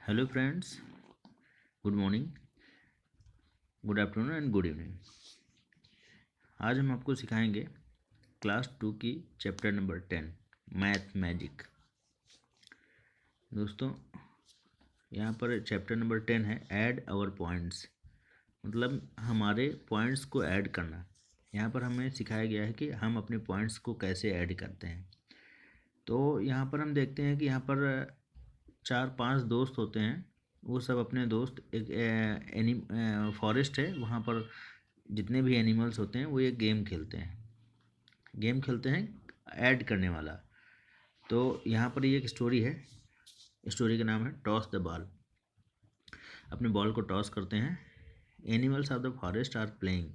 Hello friends, good morning, good afternoon and good evening. आज हम आपको सिखाएंगे क्लास 2 की चैप्टर नंबर 10 मैथ मैजिक। दोस्तों, यहाँ पर चैप्टर नंबर 10 है ऐड आवर पॉइंट्स, मतलब हमारे पॉइंट्स को ऐड करना। यहाँ पर हमें सिखाया गया है कि हम अपने पॉइंट्स को कैसे ऐड करते हैं। तो यहाँ पर हम देखते हैं कि यहाँ पर 4-5 दोस्त होते हैं। वो सब अपने दोस्त एक फॉरेस्ट है, वहाँ पर जितने भी एनिमल्स होते हैं वो एक गेम खेलते हैं ऐड करने वाला। तो यहाँ पर ये एक स्टोरी है, स्टोरी का नाम है टॉस द बॉल। अपने बॉल को टॉस करते हैं। Animals of the forest are playing.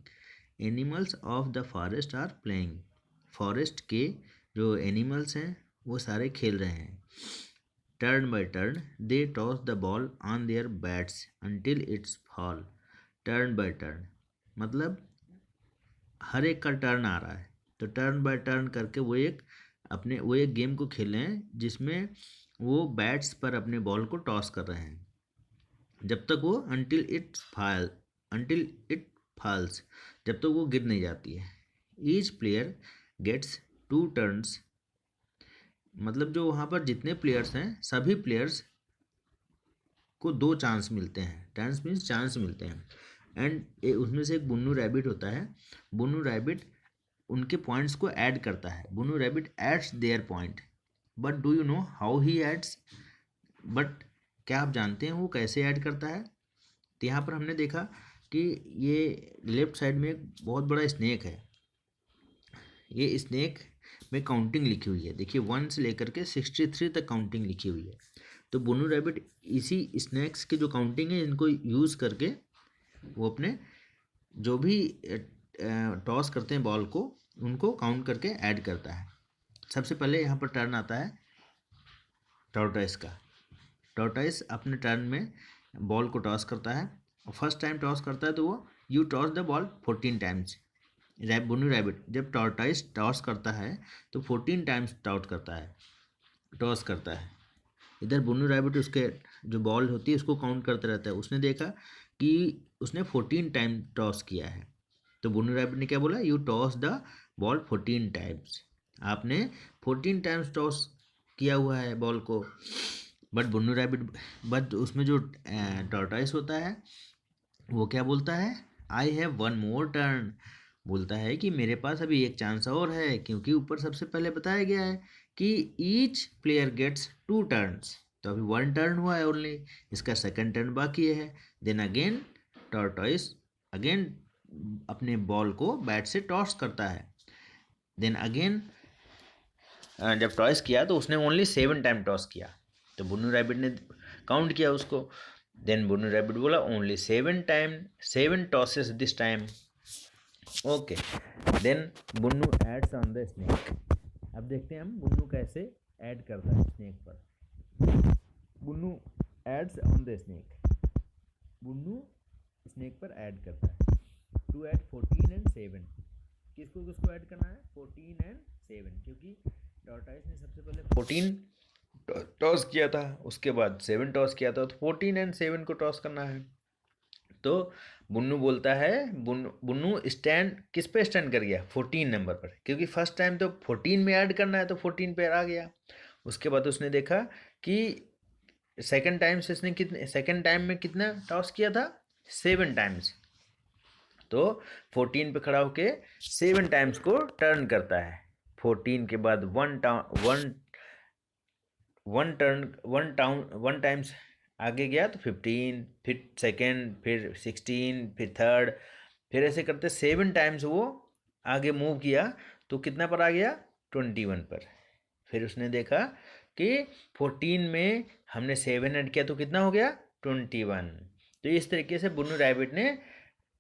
Animals of the forest are playing. Forest के जो एनिमल्स हैं वो सारे खेल रहे हैं। Turn by turn they toss the ball on their bats until its fall. Turn by turn मतलब हर एक का टर्न आ रहा है, तो टर्न बाय टर्न करके वो एक गेम को खेल रहे हैं जिसमें वो बैट्स पर अपने बॉल को टॉस कर रहे हैं जब तक वो अंटिल इट फॉल्स, जब तक वो गिर नहीं जाती है। ईच प्लेयर गेट्स 2 टर्न्स, मतलब जो वहाँ पर जितने प्लेयर्स हैं सभी प्लेयर्स को 2 चांस मिलते हैं। टर्न्स मीन्स चांस मिलते हैं। एंड उसमें से एक बुन्नू रैबिट होता है। बुन्नू रैबिट उनके पॉइंट्स को ऐड करता है। Bunnu rabbit adds their point, but do you know how he adds? बट क्या आप जानते हैं वो कैसे ऐड करता है? तो यहाँ पर हमने देखा कि ये लेफ्ट साइड में एक बहुत बड़ा स्नेक है। ये स्नेक में काउंटिंग लिखी हुई है, देखिए 1 से लेकर के 63 तक काउंटिंग लिखी हुई है। तो बुन्नू रैबिट इसी स्नैक्स की जो काउंटिंग है इनको यूज़ करके वो अपने जो भी टॉस करते हैं बॉल को उनको काउंट करके ऐड करता है। सबसे पहले यहाँ पर टर्न आता है टॉर्टॉइस का। टॉर्टॉइस अपने टर्न में बॉल को टॉस करता है और फर्स्ट टाइम टॉस करता है तो वो you toss the ball 14 times. Bunnu rabbit जब टॉर्टॉइस टॉस करता है तो 14 टाइम्स टॉस करता है। इधर बुन्नू रैबिट उसके जो बॉल होती है उसको काउंट करते रहता है। उसने देखा कि उसने 14 टाइम टॉस किया है, तो बुन्नू रैबिट ने क्या बोला, you toss the ball 14 times. आपने 14 टाइम्स टॉस किया हुआ है बॉल को। बट उसमें जो टॉर्टॉइस होता है वो क्या बोलता है, आई हैव 1 मोर टर्न। बोलता है कि मेरे पास अभी एक चांस और है, क्योंकि ऊपर सबसे पहले बताया गया है कि ईच प्लेयर गेट्स 2 टर्न्स। तो अभी 1 टर्न हुआ है ओनली, इसका सेकंड टर्न बाकी है। देन अगेन टॉर्टॉइस अगेन अपने बॉल को बैट से टॉस करता है। देन अगेन जब टॉस किया तो उसने ओनली 7 टाइम टॉस किया, तो बुन्नू रैबिट ने काउंट किया उसको। देन बुन्नू रैबिट बोला only 7 tosses this time. Okay, then Bunnu adds on the snake. अब देखते हैं हम बुन्नू कैसे ऐड करता है स्नेक पर। Bunnu adds on the snake. Bunnu snake पर ऐड करता है। To add 14 and 7। किसको किसको ऐड करना है, 14 एंड 7, क्योंकि टॉर्टॉइस ने सबसे पहले 14 टॉस किया था, उसके बाद 7 टॉस किया था, तो 14 एंड 7 को टॉस करना है। तो बुन्नू बोलता है, बुन्नू स्टैंड किस पे स्टैंड कर गया, 14 नंबर पर, क्योंकि फर्स्ट टाइम तो 14 में ऐड करना है तो 14 पे आ गया। उसके बाद उसने देखा कि सेकंड टाइम में कितना टॉस किया था, 7 टाइम्स। तो 14 पे खड़ा होके 7 टाइम्स को टर्न करता है। 14 के बाद वन टाइम्स आगे गया तो 15, फिर सेकेंड, फिर 16, फिर थर्ड, फिर ऐसे करते 7 टाइम्स वो आगे मूव किया तो कितना पर आ गया, 21 पर। फिर उसने देखा कि 14 में हमने 7 ऐड किया तो कितना हो गया, 21। तो इस तरीके से बुन्नू रैबिट ने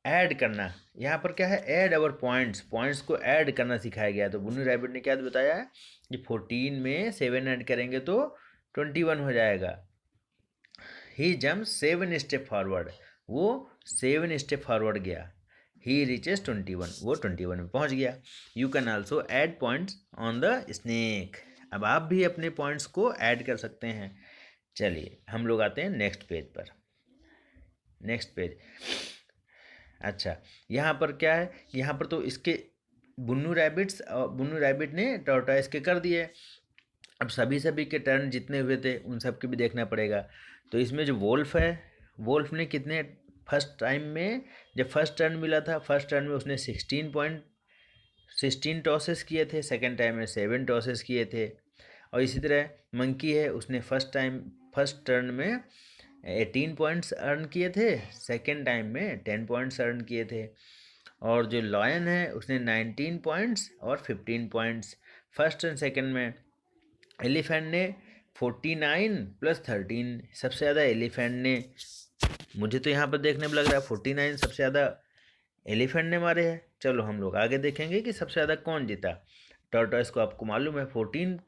ऐड करना, यहाँ पर क्या है, ऐड अवर पॉइंट्स को ऐड करना सिखाया गया। तो बुन्नू रैबिट ने क्या बताया है कि 14 में 7 ऐड करेंगे तो 21 हो जाएगा। ही जम्प 7 स्टेप फॉरवर्ड, वो 7 स्टेप फॉरवर्ड गया। ही रीचेस 21, वो 21 में पहुंच गया। You can also add points on the snake. अब आप भी अपने पॉइंट्स को ऐड कर सकते हैं चलिए हम लोग आते हैं नेक्स्ट पेज पर। Next page. अच्छा, यहाँ पर क्या है, यहाँ पर तो इसके बुन्नू रैबिट ने टॉर्टोइस के कर दिए। अब सभी के टर्न जितने हुए थे उन सब के भी देखना पड़ेगा। तो इसमें जो वोल्फ है, वोल्फ ने कितने फर्स्ट टाइम में, जब फर्स्ट टर्न मिला था, फर्स्ट टर्न में उसने 16 टॉसेस किए थे, सेकंड टाइम में 7 टॉसेस किए थे। और इसी तरह मंकी है, उसने फर्स्ट टर्न में 18 पॉइंट्स अर्न किए थे, सेकंड टाइम में 10 पॉइंट्स अर्न किए थे। और जो लॉयन है उसने 19 पॉइंट्स और 15 पॉइंट्स फर्स्ट एंड सेकंड में। एलिफेंट ने 49 प्लस 13, सबसे ज़्यादा एलिफेंट ने, मुझे तो यहाँ पर देखने में लग रहा है 49 सबसे ज़्यादा एलिफेंट ने मारे हैं। चलो हम लोग आगे देखेंगे कि सबसे ज़्यादा कौन जीता। टॉर्टोइस को आपको मालूम है 14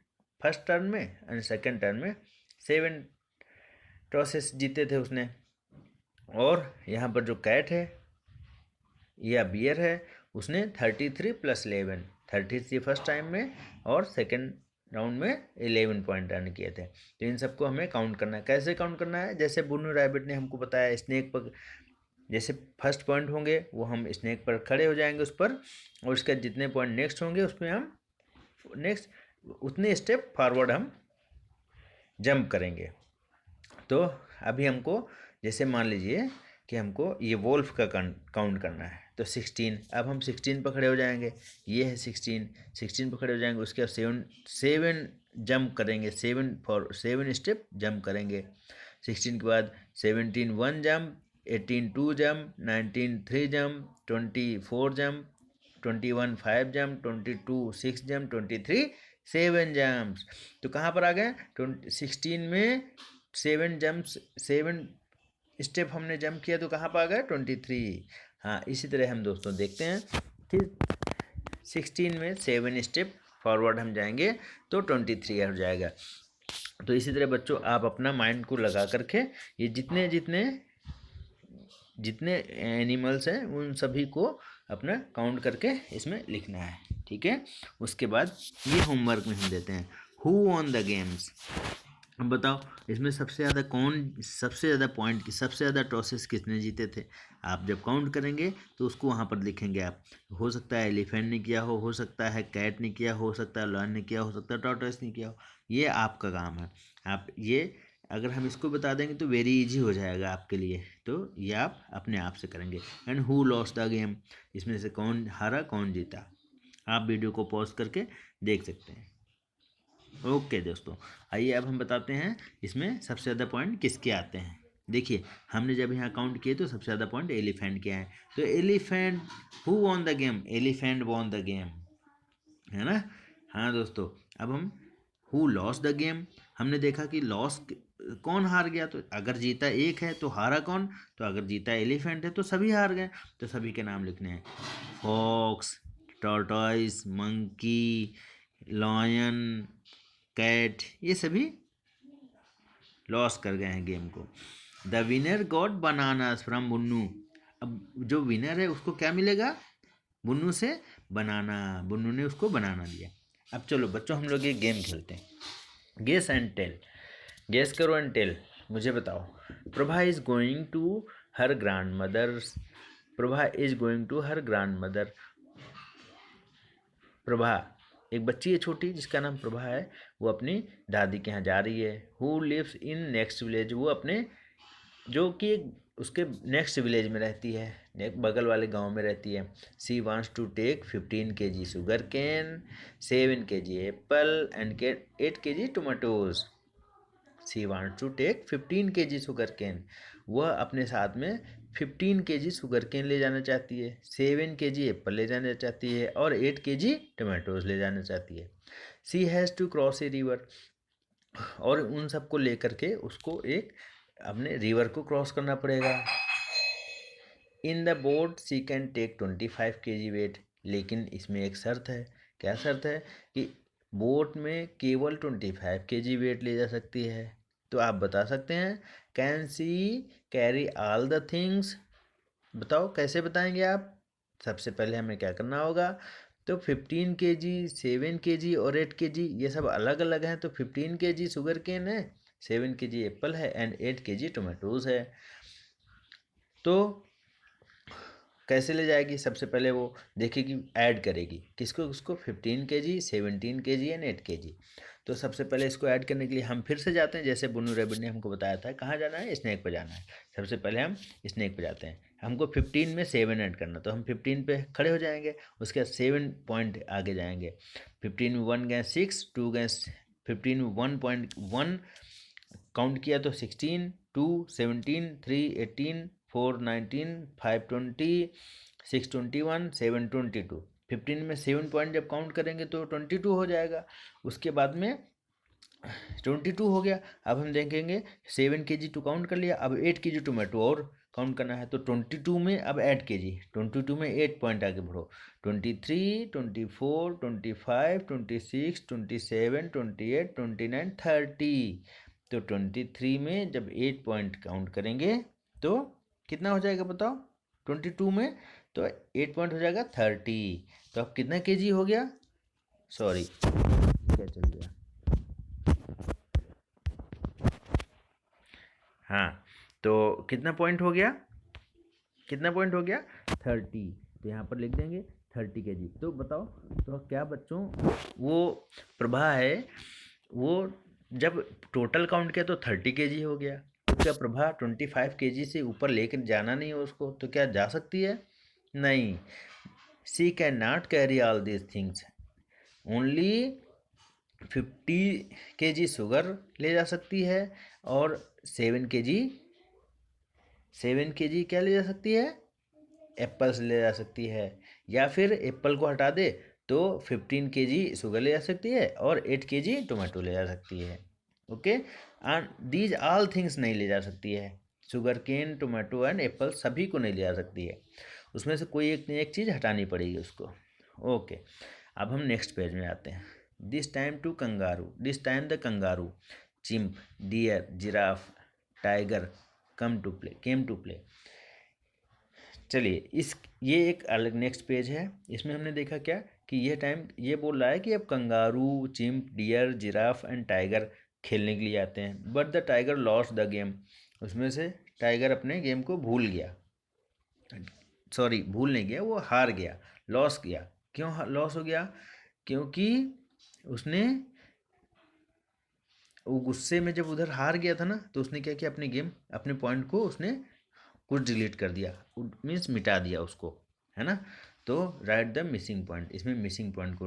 फर्स्ट टर्न में एंड सेकंड टर्न में 7 टॉसेस जीते थे उसने। और यहाँ पर जो कैट है या बियर है, उसने 33 प्लस 11, 33 फर्स्ट टाइम में और सेकंड राउंड में 11 पॉइंट अर्न किए थे। तो इन सबको हमें काउंट करना है। कैसे काउंट करना है, जैसे बुन्नू रैबिट ने हमको बताया, स्नेक पर जैसे फर्स्ट पॉइंट होंगे वो हम स्नेक पर खड़े हो जाएंगे उस पर, और उसके जितने पॉइंट नेक्स्ट होंगे उसमें हम नेक्स्ट उतने स्टेप फॉरवर्ड हम जंप करेंगे। तो अभी हमको, जैसे मान लीजिए कि हमको ये वोल्फ का काउंट करना है, तो 16, अब हम 16 पर खड़े हो जाएंगे, ये है 16 पर खड़े हो जाएंगे। उसके बाद 7 जंप करेंगे, 7 स्टेप जंप करेंगे। 16 के बाद 17 1 jump, 18 2 jump, 19 3 jump, 20 4 jump, 21 5 jump, 22 6 jump, 23 7 jumps. तो कहाँ पर आ गए, 16 में 7 स्टेप हमने जंप किया, तो कहाँ पर आ गया 23। हाँ, इसी तरह हम दोस्तों देखते हैं कि 16 में 7 स्टेप फॉरवर्ड हम जाएंगे तो 23 हो जाएगा। तो इसी तरह बच्चों आप अपना माइंड को लगा करके ये जितने एनिमल्स हैं उन सभी को अपना काउंट करके इसमें लिखना है, ठीक है। उसके बाद ये होमवर्क में हम देते हैं, हु वॉन द गेम्स। अब बताओ इसमें सबसे ज़्यादा पॉइंट की, सबसे ज़्यादा टॉसेस किसने जीते थे। आप जब काउंट करेंगे तो उसको वहाँ पर लिखेंगे आप। हो सकता है एलिफेंट ने किया हो सकता है कैट ने किया, हो सकता है लॉयन ने किया, हो सकता है टॉर्टोइस ने किया हो। ये आपका काम है। आप ये अगर हम इसको बता देंगे तो वेरी इजी हो जाएगा आपके लिए, तो ये आप अपने आप से करेंगे। And who lost the game, इसमें से कौन हारा कौन जीता, आप वीडियो को पॉज करके देख सकते हैं। ओके दोस्तों, आइए अब हम बताते हैं इसमें सबसे ज़्यादा पॉइंट किसके आते हैं। देखिए हमने जब यहाँ काउंट किए तो सबसे ज़्यादा पॉइंट एलिफेंट के आए। तो elephant, who won the game, elephant won the game, है ना। हाँ दोस्तों, अब हम हु लॉस द गेम, हमने देखा कि लॉस कौन हार गया, तो अगर जीता एक है तो हारा कौन, तो अगर जीता एलिफेंट है तो सभी हार गए। तो सभी के नाम लिखने हैं, fox, tortoise, monkey, lion, cat, ये सभी लॉस कर गए हैं गेम को। The winner got bananas from Bunnu, अब जो विनर है उसको क्या मिलेगा, बुन्नू से बनाना, बुन्नू ने उसको बनाना दिया। अब चलो बच्चों हम लोग ये गेम खेलते हैं, गेस एंड टेल। गेस करो एंड टेल, मुझे बताओ। Prabha is going to her grandmother, Prabha is going to her grandmother. Prabha, एक बच्ची है छोटी जिसका नाम प्रभा है, वो अपनी दादी के यहाँ जा रही है। Who lives in next village, वो अपने जो कि उसके नेक्स्ट विलेज में रहती है, बगल वाले गांव में रहती है। She wants to take 15 kg sugar cane, 7 kg apple and 8 kg tomatoes. She wants to take 15 kg sugar cane, वह अपने साथ में 15 kg शुगर कैन ले जाना चाहती है, 7 kg एप्पल ले जाना चाहती है और 8 kg टमाटोज ले जाना चाहती है। She has to cross a river, और उन सबको लेकर के उसको एक अपने रिवर को क्रॉस करना पड़ेगा। In the boat she can take 25 kg weight, लेकिन इसमें एक शर्त है। क्या शर्त है, कि बोट में केवल 25 kg वेट ले जा सकती है। तो आप बता सकते हैं, can see carry all the things, बताओ कैसे बताएंगे आप। सबसे पहले हमें क्या करना होगा, तो 15 kg, 7 kg और 8 kg ये सब अलग अलग हैं, तो 15 kg शुगर केन है, 7 kg एप्पल है एंड 8 kg टोमेटोज़ है। तो कैसे ले जाएगी? सबसे पहले वो देखेगी, ऐड करेगी किसको, उसको 15 kg, 17 kg एंड 8 kg। तो सबसे पहले इसको ऐड करने के लिए हम फिर से जाते हैं, जैसे बुन्नू रैबिट ने हमको बताया था, कहाँ जाना है? स्नैक पे जाना है। सबसे पहले हम स्नैक पे जाते हैं, हमको 15 में 7 ऐड करना, तो हम 15 पे खड़े हो जाएंगे, उसके बाद 7 पॉइंट आगे जाएंगे। 15 में 1 गए 6, 2 गए 15 में 1.1 काउंट किया तो 16, 2 17, 3 18, 4 19, 5 20, 6 21, 7 22। 15 में 7 पॉइंट जब काउंट करेंगे तो 22 हो जाएगा। उसके बाद में 22 हो गया। अब हम देखेंगे 7 kg टू काउंट कर लिया, अब 8 kg टोमेटो और काउंट करना है, तो 22 में अब 8 kg, 22 में 8 पॉइंट आगे बढ़ो, 23, 24, 25, 26, 27, 28, 29, 30। तो 23 में जब 8 पॉइंट काउंट करेंगे तो कितना हो जाएगा बताओ? 22 में तो 8 पॉइंट हो जाएगा 30। तो अब कितना kg हो गया? सॉरी, क्या चल गया? हाँ, तो कितना पॉइंट हो गया? कितना पॉइंट हो गया? 30। तो यहाँ पर लिख देंगे 30 kg। तो बताओ, तो क्या बच्चों, वो प्रभा है, वो जब टोटल काउंट किया तो 30 kg हो गया, तो क्या प्रभा 25 kg से ऊपर लेकर जाना नहीं है उसको? तो क्या जा सकती है? नहीं, she can not carry all these things, only 50 kg sugar ले जा सकती है और 7 kg क्या ले जा सकती है? एप्पल्स ले जा सकती है। या फिर एप्पल को हटा दे तो 15 kg शुगर ले जा सकती है और 8 kg टोमेटो ले जा सकती है। Okay, and these all things नहीं ले जा सकती है, sugar cane, tomato and apple सभी को नहीं ले जा सकती है, उसमें से कोई एक चीज़ हटानी पड़ेगी उसको। ओके, अब हम नेक्स्ट पेज में आते हैं। This time the kangaroo, chimp, deer, giraffe, tiger came to play. चलिए, ये एक अलग नेक्स्ट पेज है। इसमें हमने देखा क्या कि ये बोल रहा है कि अब kangaroo, chimp, deer, giraffe and tiger खेलने के लिए आते हैं, but the tiger lost the game. उसमें से टाइगर अपने गेम को भूल गया, सॉरी भूल नहीं गया, वो हार गया, लॉस किया। क्यों लॉस हो गया? क्योंकि उसने वो गुस्से में जब उधर हार गया था ना, तो उसने क्या किया, अपने पॉइंट को उसने कुछ डिलीट कर दिया, मीन्स मिटा दिया उसको, है ना। तो राइट द मिसिंग पॉइंट, इसमें मिसिंग पॉइंट को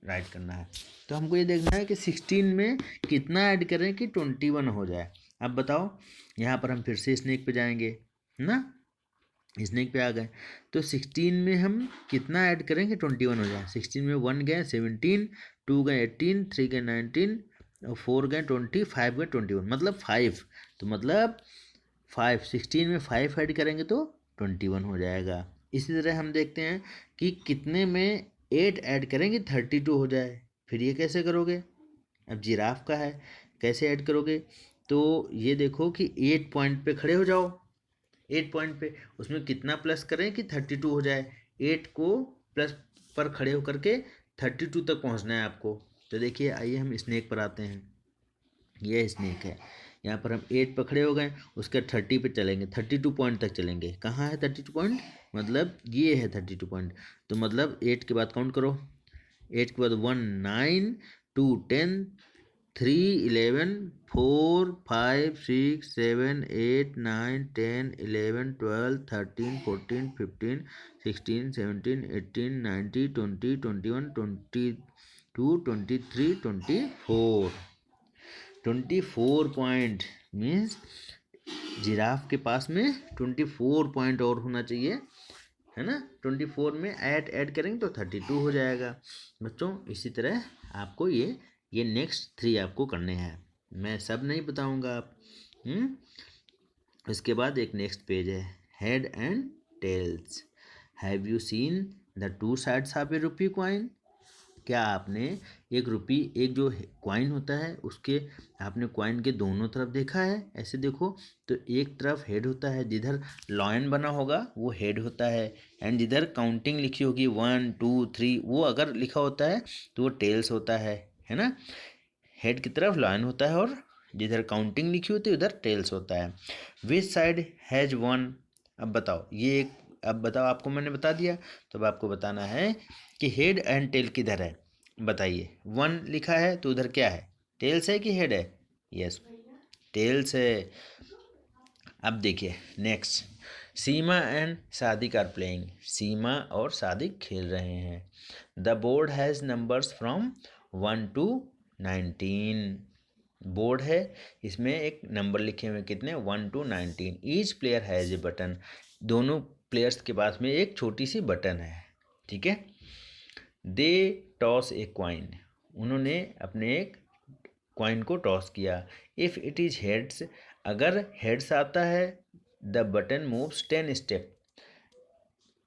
राइट करना है। तो हमको ये देखना है कि 16 में कितना ऐड करें कि 21 हो जाए। अब बताओ, यहाँ पर हम फिर से स्नेक पे जाएंगे, है ना, स्नेक पे आ गए, तो 16 में हम कितना ऐड करेंगे 21 हो जाए। 16 में 1 गए 17, 2 गए 18, 3 गए 19 और 4 गए 20, 5 गए 21, मतलब 5। तो मतलब 16 में 5 ऐड करेंगे तो 21 हो जाएगा। इसी तरह हम देखते हैं कि कितने में 8 ऐड करेंगे 32 हो जाए। फिर ये कैसे करोगे? अब जिराफ का है, कैसे ऐड करोगे? तो ये देखो कि 8 पॉइंट पे खड़े हो जाओ, 8 पॉइंट पे उसमें कितना प्लस करें कि 32 हो जाए। 8 को प्लस पर खड़े होकर के 32 तक पहुंचना है आपको। तो देखिए, आइए हम स्नेक पर आते हैं। यह स्नेक है, यहाँ पर हम 8 पर खड़े हो गए, उसके 30 पे चलेंगे, 32 पॉइंट तक चलेंगे। कहाँ है 32 पॉइंट? मतलब ये है 32 पॉइंट। तो मतलब 8 के बाद काउंट करो, 8 के बाद 1 9, 2 10, 3 11, 4 5 6 7 8 9 10 11 12 13 14 15 16 17 18 19 20 21 22 23 24। 24 पॉइंट मीन्स जिराफ के पास में 24 पॉइंट और होना चाहिए, है ना। 24 में ऐड करेंगे तो 32 हो जाएगा बच्चों। इसी तरह आपको ये नेक्स्ट 3 आपको करने हैं, मैं सब नहीं बताऊंगा आप। इसके बाद एक नेक्स्ट पेज है, head and tails. Have you seen the 2 sides of a rupee coin? क्या आपने एक जो कॉइन होता है उसके, आपने कॉइन के दोनों तरफ देखा है? ऐसे देखो, तो एक तरफ हेड होता है, जिधर लॉयन बना होगा वो हेड होता है, एंड जिधर काउंटिंग लिखी होगी 1 2 3 वो अगर लिखा होता है तो वो टेल्स होता है ना। हेड की तरफ लॉयन होता है और जिधर काउंटिंग लिखी होती है उधर टेल्स होता है। विच साइड हैज वन, अब बताओ ये अब बताओ, आपको मैंने बता दिया तो अब आपको बताना है कि हेड एंड टेल किधर है, बताइए। वन लिखा है तो उधर क्या है, टेल्स है कि हेड है? यस, टेल्स है। अब देखिए next, Seema and Sadiq are playing, Seema और सादिक खेल रहे हैं। The board has numbers from 1 to 19, board है, इसमें एक नंबर लिखे हुए कितने, 1 to 19। Each player has a button, दोनों प्लेयर्स के पास में एक छोटी सी बटन है, ठीक है। दे टॉस ए क्वाइन, उन्होंने अपने एक क्वाइन को टॉस किया। इफ़ इट इज़ हेड्स, अगर हेड्स आता है, द बटन मूव्स 10 स्टेप,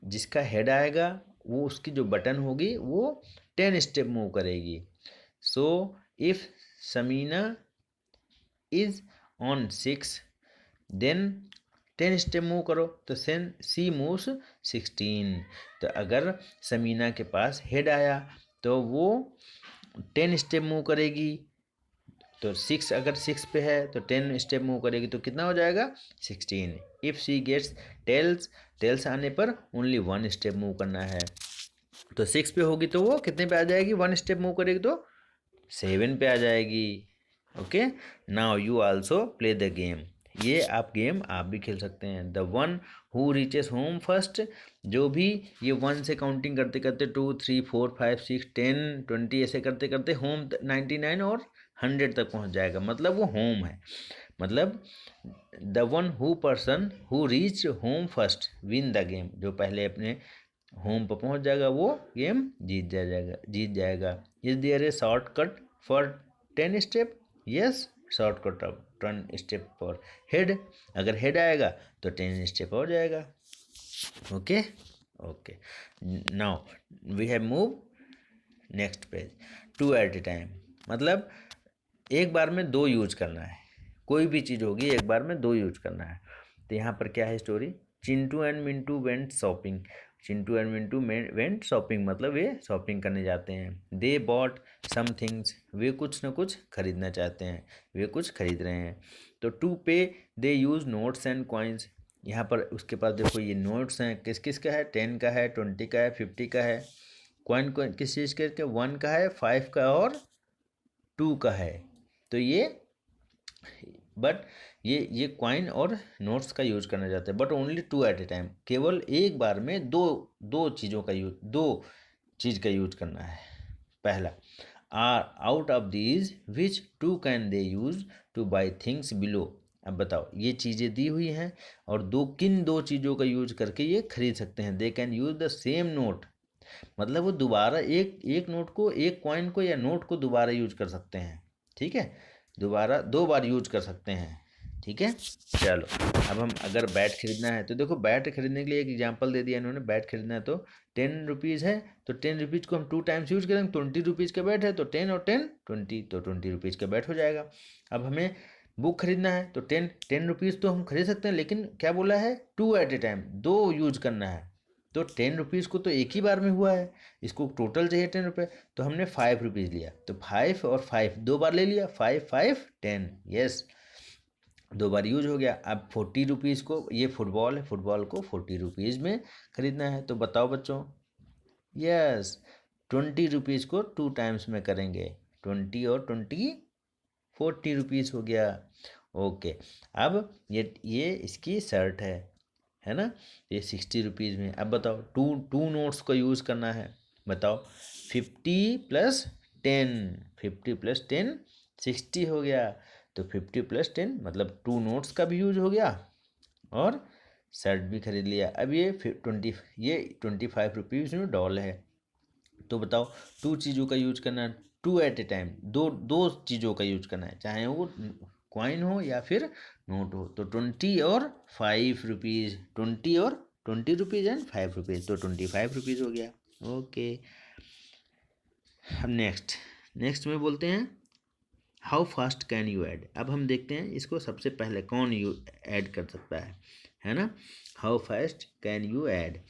जिसका हेड आएगा वो उसकी जो बटन होगी वो 10 स्टेप मूव करेगी। So if Samina is on 6 then 10 step move करो तो सेन सी मूव्स 16। तो अगर समीना के पास हेड आया तो वो 10 स्टेप मूव करेगी, तो 6 अगर 6 पे है तो 10 स्टेप मूव करेगी तो कितना हो जाएगा 16। If she gets tails, tails आने पर ओनली 1 स्टेप मूव करना है, तो 6 पे होगी तो वो कितने पे आ जाएगी, 1 स्टेप मूव करेगी तो 7 पे आ जाएगी। Okay, now you also play the game, ये गेम आप भी खेल सकते हैं। The one who reaches home first, जो भी ये 1 से काउंटिंग करते करते 2 3 4 5 6 10 20 ऐसे करते करते होम 99 और 100 तक पहुंच जाएगा, मतलब वो होम है। मतलब the one who person who reach home first win the game, जो पहले अपने होम पर पहुंच जाएगा वो गेम जीत जाएगा। Is there a shortcut for 10 step, yes, shortcut of 10 step for head, अगर हेड आएगा तो 10 स्टेप हो जाएगा। Okay okay, now we have move next page. 2 at a time, मतलब एक बार में 2 यूज करना है, कोई भी चीज़ होगी एक बार में 2 यूज करना है। तो यहाँ पर क्या है story, Chintu and Mintu went shopping, Chintu and Mintu went shopping, मतलब वे शॉपिंग करने जाते हैं। दे बॉट सम थिंग्स, वे कुछ न कुछ खरीदना चाहते हैं, वे कुछ खरीद रहे हैं। तो टू पे दे यूज़ नोट्स एंड कॉइन्स, यहाँ पर उसके पास देखो ये नोट्स हैं, किस किस का है, 10 का है, 20 का है, 50 का है। कॉइन को किस चीज़ के, 1 का है, 5 का और 2 का है। तो ये बट ये कॉइन और नोट्स का यूज करना चाहते हैं, but only 2 at a time, केवल एक बार में दो चीज़ों का यूज, 2 चीज़ का यूज करना है। पहला, are out of these which 2 can they use to buy things below, अब बताओ ये चीज़ें दी हुई हैं और किन 2 चीज़ों का यूज करके ये खरीद सकते हैं। They can use the same note, मतलब वो दोबारा एक नोट को, एक कॉइन को या नोट को दोबारा यूज कर सकते हैं, ठीक है, दोबारा 2 बार यूज कर सकते हैं, ठीक है। चलो अब हम अगर बैट खरीदना है तो देखो, बैट खरीदने के लिए एक एग्जांपल दे दिया इन्होंने, बैट खरीदना है तो 10 रुपीज़ है तो 10 रुपीज़ को हम 2 टाइम्स यूज करेंगे, 20 रुपीज़ का बैट है तो 10 और 10 20, तो 20 रुपीज़ का बैट हो जाएगा। अब हमें बुक खरीदना है तो 10 रुपीज़ तो हम खरीद सकते हैं, लेकिन क्या बोला है, 2 एट ए टाइम, 2 यूज करना है। तो 10 रुपीज़ को तो एक ही बार में हुआ है, इसको टोटल चाहिए 10 रुपये, तो हमने 5 रुपीज़ लिया, तो 5 और 5 2 बार ले लिया, 5 5 10, यस, 2 बार यूज हो गया। अब 40 रुपीज़ को, ये फुटबॉल है, फुटबॉल को 40 रुपीज़ में खरीदना है, तो बताओ बच्चों, यस, 20 रुपीज़ को 2 टाइम्स में करेंगे, 20 और 20 40 रुपीज़ हो गया। ओके, अब ये इसकी शर्ट है ना, ये 60 रुपीज़ में। अब बताओ टू नोट्स को यूज़ करना है, बताओ 50 + 10, 50 + 10 60 हो गया, तो 50 + 10 मतलब 2 नोट्स का भी यूज हो गया और शर्ट भी खरीद लिया। अब ये 25 रुपीज़ में डॉल है, तो बताओ 2 चीज़ों का यूज करना है, 2 एट ए टाइम, दो चीज़ों का यूज करना है, चाहे वो कॉइन हो या फिर नोट हो। तो 20 और 5 रुपीज़, 20 और 20 रुपीज़ एंड 5 रुपीज़, तो 25 रुपीज़ हो गया। ओके, अब नेक्स्ट में बोलते हैं how fast can you add. अब हम देखते हैं इसको सबसे पहले कौन ऐड कर सकता है ना, how fast can you add.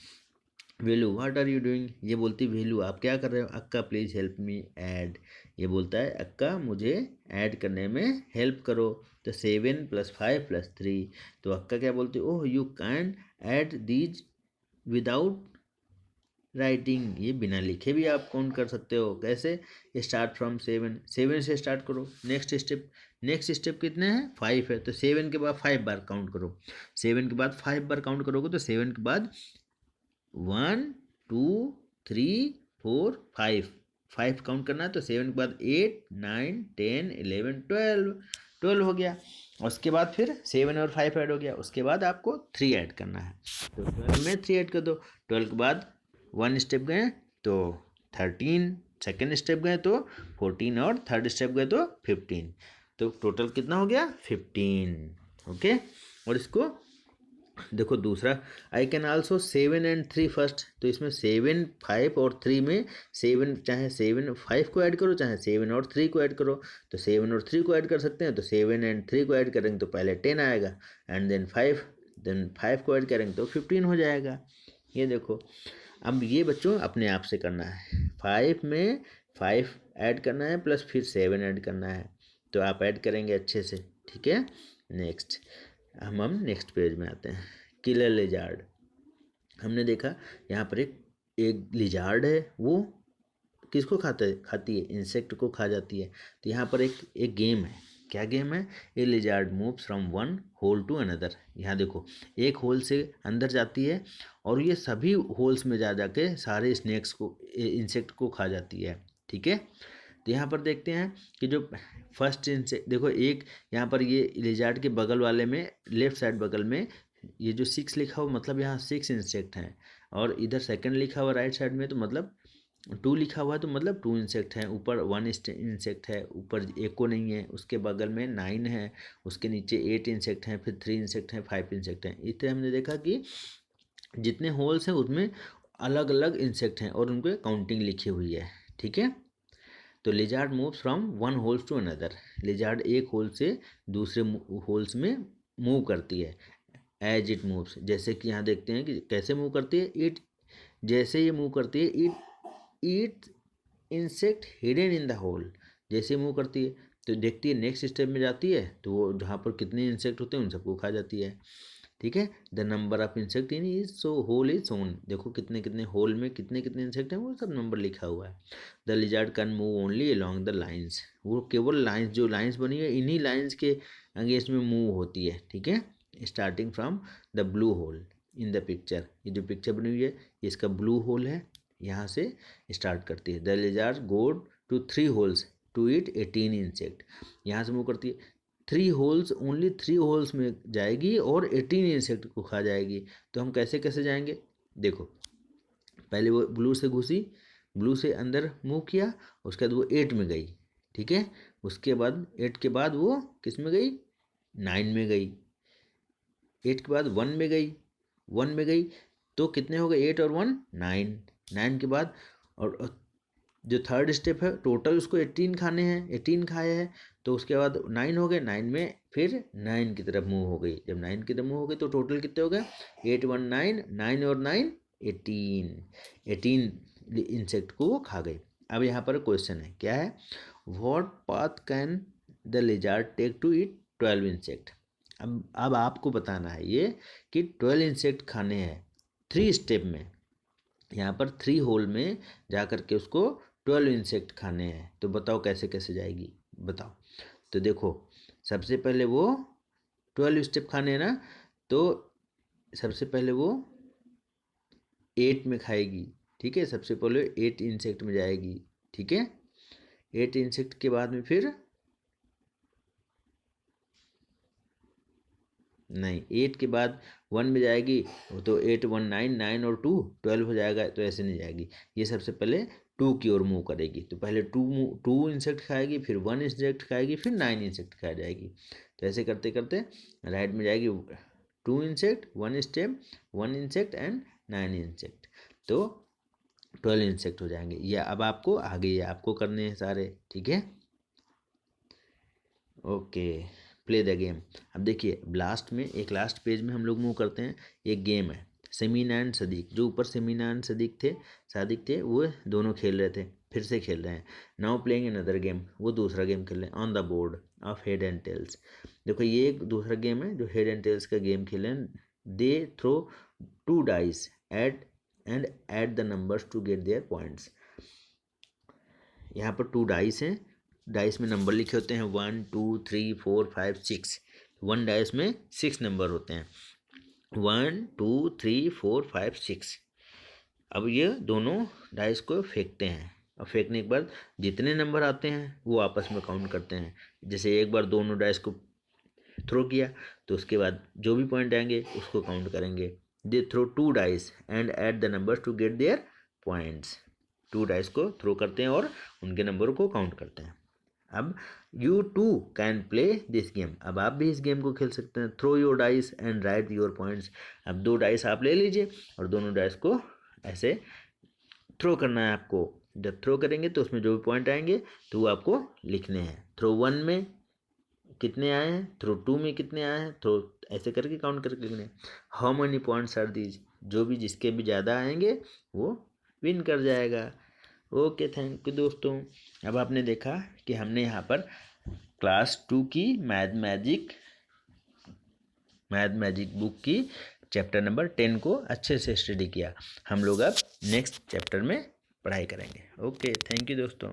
Velu what are you doing, ये बोलती वेलू आप क्या कर रहे हो। अक्का प्लीज़ हेल्प मी ऐड, ये बोलता है अक्का मुझे ऐड करने में हेल्प करो। तो 7 + 5 + 3, तो अक्का क्या बोलती है, oh you can add these without writing, ये बिना लिखे भी आप काउंट कर सकते हो। कैसे, स्टार्ट फ्रॉम 7, 7 से स्टार्ट करो। नेक्स्ट स्टेप कितने हैं, 5 है, तो 7 के बाद 5 बार काउंट करो। 7 के बाद 5 बार काउंट करोगे तो 7 के बाद 1 2 3 4 5, 5 काउंट करना है। तो 7 के बाद 8 9 10 11 12 हो गया। उसके बाद फिर 7 और 5 ऐड हो गया, उसके बाद आपको 3 ऐड करना है, तो 12 में 3 ऐड कर दो। 12 के बाद 1 स्टेप गए तो 13, सेकेंड स्टेप गए तो 14 और थर्ड स्टेप गए तो 15, तो टोटल कितना हो गया 15। ओके, और इसको देखो दूसरा, I can also 7 and 3 first, तो इसमें 7 5 और 3 में 7, चाहे 7 5 को ऐड करो चाहे 7 और 3 को ऐड करो, तो 7 और 3 को ऐड कर सकते हैं, तो 7 and 3 को ऐड करेंगे तो पहले 10 आएगा, एंड देन 5 को ऐड करेंगे तो 15 हो जाएगा। ये देखो, अब ये बच्चों अपने आप से करना है। 5 में 5 ऐड करना है प्लस फिर 7 ऐड करना है, तो आप ऐड करेंगे अच्छे से, ठीक है। नेक्स्ट हम नेक्स्ट पेज में आते हैं। किलर लिजार्ड, हमने देखा यहाँ पर एक लिजार्ड है, वो किसको खाती है, इंसेक्ट को खा जाती है। तो यहाँ पर एक गेम है, क्या गेम है, a lizard moves from one hole to another. यहाँ देखो, एक होल से अंदर जाती है और ये सभी होल्स में जा जाके सारे स्नेक्स को, इंसेक्ट को खा जाती है, ठीक है। तो यहाँ पर देखते हैं कि जो फर्स्ट इंसेक्ट, देखो एक यहाँ पर ये लिजार्ड के बगल वाले में लेफ्ट साइड बगल में ये जो 6 लिखा हुआ, मतलब यहाँ 6 इंसेक्ट हैं, और इधर सेकंड लिखा हुआ राइट साइड में तो मतलब 2 लिखा हुआ है, तो मतलब 2 इंसेक्ट हैं। ऊपर 1 इंसेक्ट है, ऊपर एक को नहीं है, उसके बगल में 9 है, उसके नीचे 8 इंसेक्ट हैं, फिर 3 इंसेक्ट हैं, 5 इंसेक्ट हैं। इस तरह हमने देखा कि जितने होल्स हैं उसमें अलग अलग इंसेक्ट हैं और उनके काउंटिंग लिखी हुई है, ठीक है। तो lizard moves from one holes to another, lizard एक होल से दूसरे होल्स में मूव करती है। एज इट मूव्स, जैसे कि यहाँ देखते हैं कि कैसे मूव करती है, इट, जैसे ये मूव करती है, eat insect hidden in the hole, जैसे मूव करती है तो देखती है नेक्स्ट स्टेप में जाती है, तो वो जहाँ पर कितने इंसेक्ट होते हैं उन सबको खा जाती है, ठीक है। The number of insect in is so hole is soon, देखो कितने कितने होल में कितने कितने इंसेक्ट हैं वो सब नंबर लिखा हुआ है। The lizard can move only along the lines, वो केवल लाइन्स, जो लाइन्स बनी है इन्हीं लाइन्स के अगेंस्ट में मूव होती है, ठीक है। Starting from the blue hole in the picture, ये जो पिक्चर बनी हुई है इसका ब्लू होल है, यहाँ से स्टार्ट करती है। The lizard go to 3 holes to eat 18 insect, यहाँ से मूव करती है 3 होल्स, ओनली 3 होल्स में जाएगी और 18 इंसेक्ट को खा जाएगी। तो हम कैसे कैसे जाएंगे, देखो पहले वो ब्लू से घुसी, ब्लू से अंदर मूव किया, उसके बाद वो 8 में गई, ठीक है। उसके बाद 8 के बाद वो किस में गई, 9 में गई। 8 के बाद 1 में गई, 1 में गई, तो कितने हो गए 8 और 1 9, 9 के बाद, और जो थर्ड स्टेप है टोटल उसको 18 खाने हैं, 18 खाए हैं, तो उसके बाद 9 हो गए, 9 में फिर 9 की तरफ मूव हो गई। जब 9 की तरफ मूव हो गई तो टोटल कितने हो गए 8 1 9, 9 और 9 18, 18 इंसेक्ट को वो खा गई। अब यहाँ पर क्वेश्चन है, क्या है, what path can the lizard take to eat 12 insect. अब आपको बताना है ये कि 12 इंसेक्ट खाने हैं 3 स्टेप में, यहाँ पर 3 होल में जा कर के उसको 12 इंसेक्ट खाने हैं, तो बताओ कैसे कैसे जाएगी, बताओ। तो देखो सबसे पहले वो 12 स्टेप खाने हैं ना, तो सबसे पहले वो 8 में खाएगी, ठीक है, सबसे पहले 8 इंसेक्ट में जाएगी, ठीक है। 8 इंसेक्ट के बाद में फिर नहीं, 8 के बाद 1 में जाएगी, तो 8 1 9, 9 और 2 12 हो जाएगा, तो ऐसे नहीं जाएगी। ये सबसे पहले 2 की ओर मूव करेगी, तो पहले 2 इंसेक्ट खाएगी, फिर 1 इंसेक्ट खाएगी, फिर 9 इंसेक्ट खा जाएगी। तो ऐसे करते करते राइट में जाएगी, 2 insect 1 step 1 insect and 9 insect, तो 12 इंसेक्ट हो जाएंगे। ये अब आपको आगे ये आपको करने हैं सारे, ठीक है। Okay, play the game. अब देखिए लास्ट में, एक लास्ट पेज में हम लोग मूव करते हैं, एक गेम है, समीना एंड सदीक, जो ऊपर समीना एंड सादिक थे वो दोनों खेल रहे थे, फिर से खेल रहे हैं। नाउ प्लेइंग अनदर गेम, वो दूसरा गेम खेल रहे हैं। On the board of head and tails, देखो ये एक दूसरा गेम है जो हेड एंड टेल्स का गेम खेल रहे हैं। They throw 2 dice at and add the numbers to get their points. यहाँ पर 2 डाइस हैं, डाइस में नंबर लिखे होते हैं 1 2 3 4 5 6। 1 डाइस में 6 नंबर होते हैं, 1 2 3 4 5 6। अब ये दोनों डाइस को फेंकते हैं, और फेंकने के बाद जितने नंबर आते हैं वो आपस में काउंट करते हैं। जैसे एक बार दोनों डाइस को थ्रो किया तो उसके बाद जो भी पॉइंट आएंगे उसको काउंट करेंगे। They throw 2 dice and add the numbers to get their points. 2 dice को थ्रो करते हैं और उनके नंबरों को काउंट करते हैं। अब you too can play this game, अब आप भी इस गेम को खेल सकते हैं। Throw your dice and write your points, अब 2 डाइस आप ले लीजिए और दोनों डाइस को ऐसे थ्रो करना है आपको। जब थ्रो करेंगे तो उसमें जो भी पॉइंट आएंगे तो वो आपको लिखने हैं। थ्रो 1 में कितने आए हैं, थ्रो 2 में कितने आए हैं, थ्रो ऐसे करके काउंट करके लिखने। How many points are these, जो भी जिसके भी ज़्यादा आएंगे वो विन कर जाएगा। ओके, थैंक यू दोस्तों। अब आपने देखा कि हमने यहाँ पर क्लास 2 की मैथ मैजिक बुक की चैप्टर नंबर 10 को अच्छे से स्टडी किया। हम लोग अब नेक्स्ट चैप्टर में पढ़ाई करेंगे। ओके, थैंक यू दोस्तों।